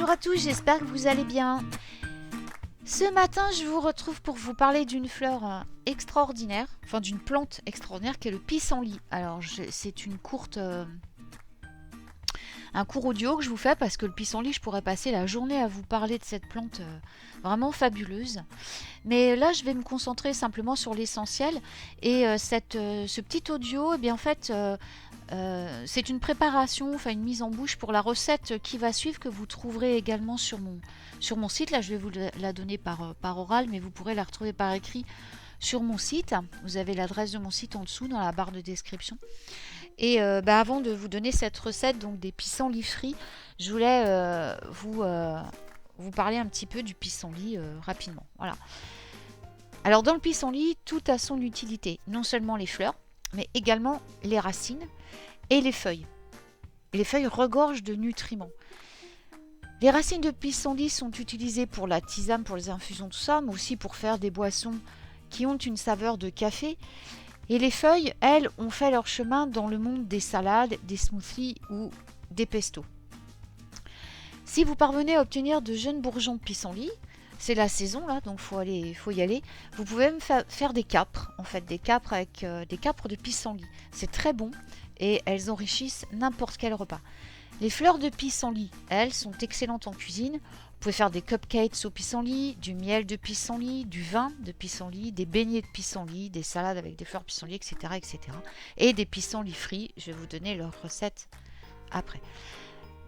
Bonjour à tous, j'espère que vous allez bien. Ce matin, je vous retrouve pour vous parler d'une fleur extraordinaire, enfin d'une plante extraordinaire qui est le pissenlit. Alors, c'est un court audio que je vous fais parce que le pissenlit, je pourrais passer la journée à vous parler de cette plante vraiment fabuleuse. Mais là, je vais me concentrer simplement sur l'essentiel. Et ce petit audio, eh bien, en fait, c'est une préparation, enfin une mise en bouche pour la recette qui va suivre, que vous trouverez également sur mon site. Là, je vais vous la donner par oral, mais vous pourrez la retrouver par écrit sur mon site. Vous avez l'adresse de mon site en dessous dans la barre de description. Et avant de vous donner cette recette donc des pissenlits frits, je voulais vous parler un petit peu du pissenlit rapidement. Voilà. Alors dans le pissenlit, tout a son utilité. Non seulement les fleurs, mais également les racines et les feuilles. Et les feuilles regorgent de nutriments. Les racines de pissenlit sont utilisées pour la tisane, pour les infusions, tout ça, mais aussi pour faire des boissons qui ont une saveur de café. Et les feuilles, elles, ont fait leur chemin dans le monde des salades, des smoothies ou des pestos. Si vous parvenez à obtenir de jeunes bourgeons de pissenlit, c'est la saison là, donc faut y aller. Vous pouvez même faire des capres, en fait, des capres avec des capres de pissenlit. C'est très bon et elles enrichissent n'importe quel repas. Les fleurs de pissenlit, elles, sont excellentes en cuisine. Vous pouvez faire des cupcakes au pissenlit, du miel de pissenlit, du vin de pissenlit, des beignets de pissenlit, des salades avec des fleurs de pissenlit, etc., etc. Et des pissenlits frits. Je vais vous donner leur recette après.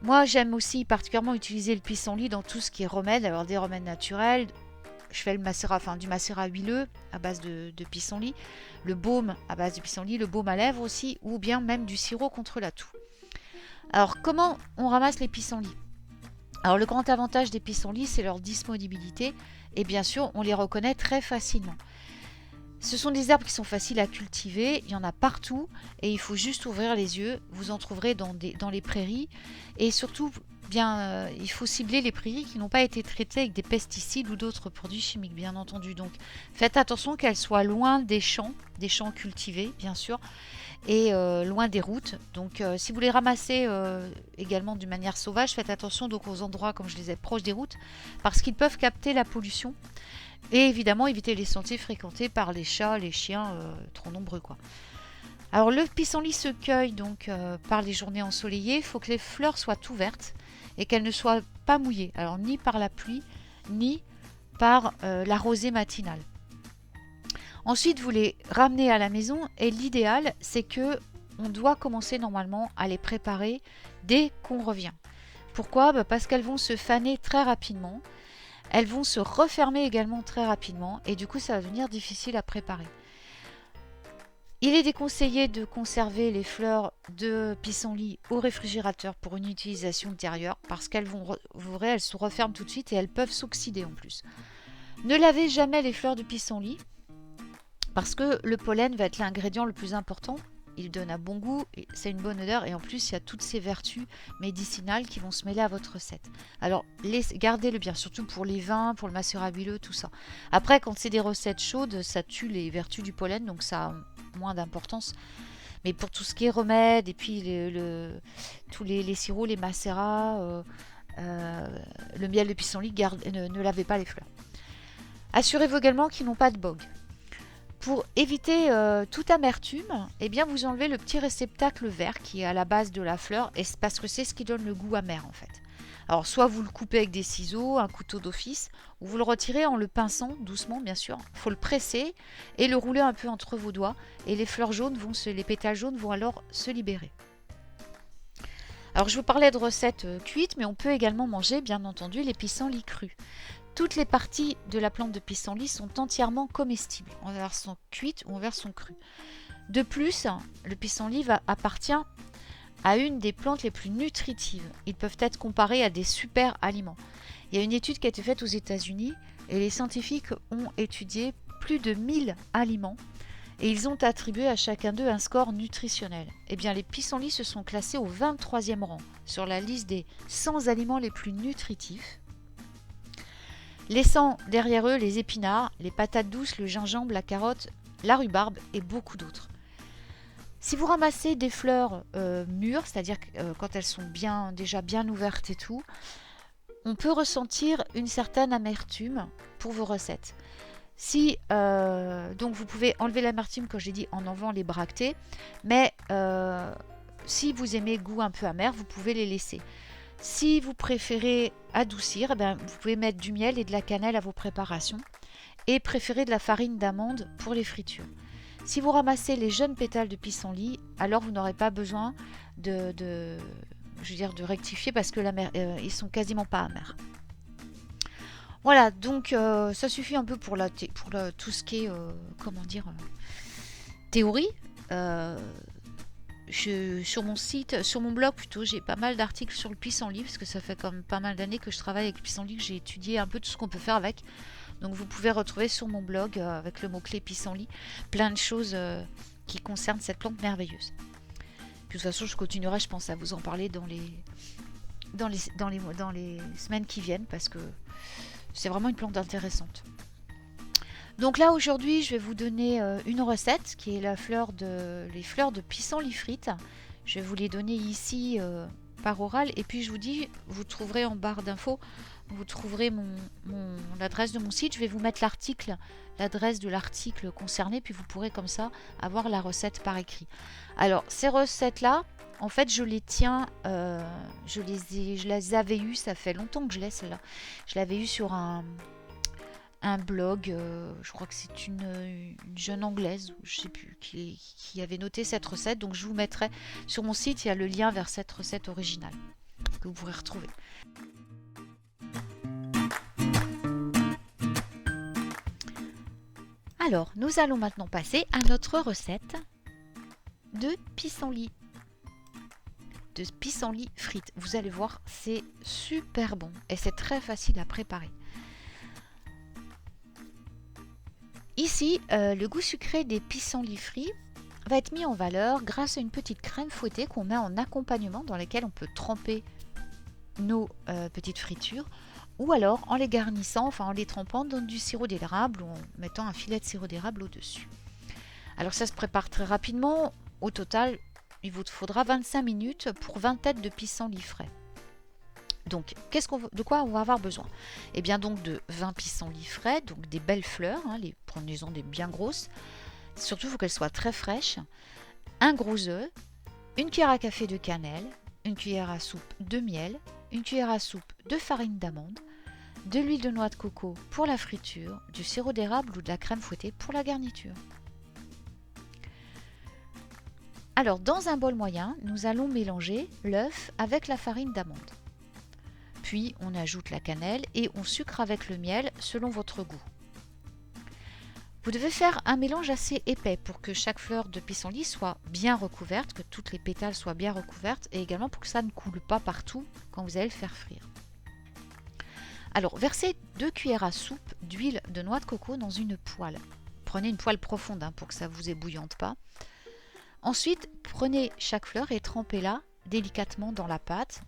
Moi, j'aime aussi particulièrement utiliser le pissenlit dans tout ce qui est remède. Alors, des remèdes naturels. Je fais du macérat huileux à base de pissenlit, le baume à base de pissenlit, le baume à lèvres aussi, ou bien même du sirop contre la toux. Alors, comment on ramasse les pissenlits ? Alors, le grand avantage des pissenlits, c'est leur disponibilité. Et bien sûr, on les reconnaît très facilement. Ce sont des arbres qui sont faciles à cultiver, il y en a partout et il faut juste ouvrir les yeux. Vous en trouverez dans les prairies et surtout, il faut cibler les prairies qui n'ont pas été traitées avec des pesticides ou d'autres produits chimiques, bien entendu. Donc faites attention qu'elles soient loin des champs cultivés, bien sûr, et loin des routes. Donc si vous les ramassez également d'une manière sauvage, faites attention donc aux endroits, comme je les ai, proches des routes, parce qu'ils peuvent capter la pollution. Et évidemment, éviter les sentiers fréquentés par les chats, les chiens trop nombreux, quoi. Alors, le pissenlit se cueille donc par les journées ensoleillées. Il faut que les fleurs soient ouvertes et qu'elles ne soient pas mouillées. Alors, ni par la pluie, ni par la rosée matinale. Ensuite, vous les ramenez à la maison et l'idéal, c'est que on doit commencer normalement à les préparer dès qu'on revient. Pourquoi ? Parce qu'elles vont se faner très rapidement. Elles vont se refermer également très rapidement et du coup ça va devenir difficile à préparer. Il est déconseillé de conserver les fleurs de pissenlit au réfrigérateur pour une utilisation ultérieure parce qu'elles elles se referment tout de suite et elles peuvent s'oxyder en plus. Ne lavez jamais les fleurs de pissenlit parce que le pollen va être l'ingrédient le plus important. Il donne un bon goût, c'est une bonne odeur et en plus il y a toutes ces vertus médicinales qui vont se mêler à votre recette. Alors gardez-le bien, surtout pour les vins, pour le macérat huileux, tout ça. Après, quand c'est des recettes chaudes, ça tue les vertus du pollen, donc ça a moins d'importance. Mais pour tout ce qui est remède et puis tous les sirops, les macérats, le miel de pissenlit, ne lavez pas les fleurs. Assurez-vous également qu'ils n'ont pas de bog. Pour éviter toute amertume, eh bien vous enlevez le petit réceptacle vert qui est à la base de la fleur, et c'est parce que c'est ce qui donne le goût amer en fait. Alors soit vous le coupez avec des ciseaux, un couteau d'office, ou vous le retirez en le pinçant doucement bien sûr. Il faut le presser et le rouler un peu entre vos doigts, et les fleurs jaunes les pétales jaunes vont alors se libérer. Alors je vous parlais de recettes cuites, mais on peut également manger bien entendu les pissenlits crus. Toutes les parties de la plante de pissenlit sont entièrement comestibles, en version cuite ou en version crue. De plus, le pissenlit appartient à une des plantes les plus nutritives. Ils peuvent être comparés à des super aliments. Il y a une étude qui a été faite aux États-Unis et les scientifiques ont étudié plus de 1000 aliments et ils ont attribué à chacun d'eux un score nutritionnel. Eh bien, les pissenlits se sont classés au 23e rang sur la liste des 100 aliments les plus nutritifs, laissant derrière eux les épinards, les patates douces, le gingembre, la carotte, la rhubarbe et beaucoup d'autres. Si vous ramassez des fleurs mûres, c'est-à-dire quand elles sont déjà bien ouvertes et tout, on peut ressentir une certaine amertume pour vos recettes. Si donc vous pouvez enlever l'amertume, comme j'ai dit, en enlevant les bractées, mais si vous aimez goût un peu amer, vous pouvez les laisser. Si vous préférez adoucir, vous pouvez mettre du miel et de la cannelle à vos préparations et préférez de la farine d'amande pour les fritures. Si vous ramassez les jeunes pétales de pissenlit, alors vous n'aurez pas besoin de rectifier parce que ils sont quasiment pas amers. Voilà, donc ça suffit un peu pour tout ce qui est théorie. Sur mon site, sur mon blog plutôt, j'ai pas mal d'articles sur le pissenlit parce que ça fait quand même pas mal d'années que je travaille avec le pissenlit, que j'ai étudié un peu tout ce qu'on peut faire avec. Donc vous pouvez retrouver sur mon blog avec le mot-clé pissenlit plein de choses qui concernent cette plante merveilleuse. De toute façon, je continuerai, je pense, à vous en parler dans les semaines qui viennent parce que c'est vraiment une plante intéressante. Donc là aujourd'hui je vais vous donner une recette qui est les fleurs de pissenlit frites. Je vais vous les donner ici par oral et puis je vous dis, vous trouverez en barre d'infos, vous trouverez l'adresse de mon site. Je vais vous mettre l'adresse de l'article concerné, puis vous pourrez comme ça avoir la recette par écrit. Alors ces recettes là, en fait je les tiens, je les avais eues, ça fait longtemps que je l'ai celle-là. Je l'avais eu sur un blog, je crois que c'est une jeune anglaise, je sais plus, qui avait noté cette recette. Donc je vous mettrai sur mon site, il y a le lien vers cette recette originale que vous pourrez retrouver. Alors, nous allons maintenant passer à notre recette de pissenlit. De pissenlit frites. Vous allez voir, c'est super bon et c'est très facile à préparer. Ici, le goût sucré des pissenlits frits va être mis en valeur grâce à une petite crème fouettée qu'on met en accompagnement dans laquelle on peut tremper nos petites fritures, ou alors en les garnissant, enfin en les trempant dans du sirop d'érable ou en mettant un filet de sirop d'érable au-dessus. Alors ça se prépare très rapidement. Au total, il vous faudra 25 minutes pour 20 têtes de pissenlits frais. Donc, de quoi on va avoir besoin? Eh bien donc de 20 pissenlits frais, donc des belles fleurs, prenez-en des bien grosses. Surtout, il faut qu'elles soient très fraîches. Un gros œuf, une cuillère à café de cannelle, une cuillère à soupe de miel, une cuillère à soupe de farine d'amande, de l'huile de noix de coco pour la friture, du sirop d'érable ou de la crème fouettée pour la garniture. Alors, dans un bol moyen, nous allons mélanger l'œuf avec la farine d'amande. Puis, on ajoute la cannelle et on sucre avec le miel selon votre goût. Vous devez faire un mélange assez épais pour que chaque fleur de pissenlit soit bien recouverte, que toutes les pétales soient bien recouvertes et également pour que ça ne coule pas partout quand vous allez le faire frire. Alors, versez 2 cuillères à soupe d'huile de noix de coco dans une poêle. Prenez une poêle profonde pour que ça ne vous ébouillante pas. Ensuite, prenez chaque fleur et trempez-la délicatement dans la pâte.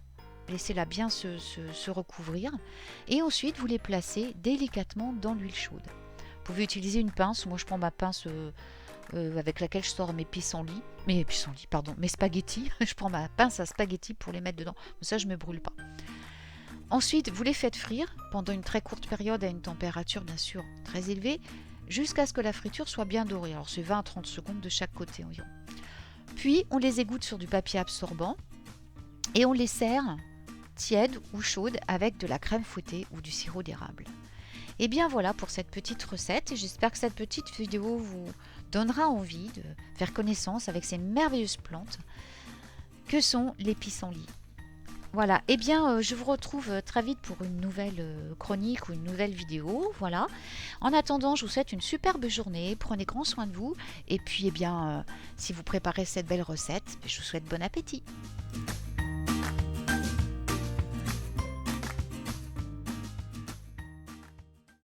Laissez-la bien se recouvrir. Et ensuite, vous les placez délicatement dans l'huile chaude. Vous pouvez utiliser une pince. Moi, je prends ma pince avec laquelle je sors mes spaghettis. Je prends ma pince à spaghettis pour les mettre dedans. Comme ça, je ne me brûle pas. Ensuite, vous les faites frire pendant une très courte période à une température, bien sûr, très élevée, jusqu'à ce que la friture soit bien dorée. Alors, c'est 20 à 30 secondes de chaque côté environ. Puis, on les égoutte sur du papier absorbant et on les sert tièdes ou chaudes avec de la crème fouettée ou du sirop d'érable. Et bien voilà pour cette petite recette. J'espère que cette petite vidéo vous donnera envie de faire connaissance avec ces merveilleuses plantes que sont les pissenlits. Voilà, et bien je vous retrouve très vite pour une nouvelle chronique ou une nouvelle vidéo. Voilà. En attendant, je vous souhaite une superbe journée. Prenez grand soin de vous. Et puis, si vous préparez cette belle recette, je vous souhaite bon appétit.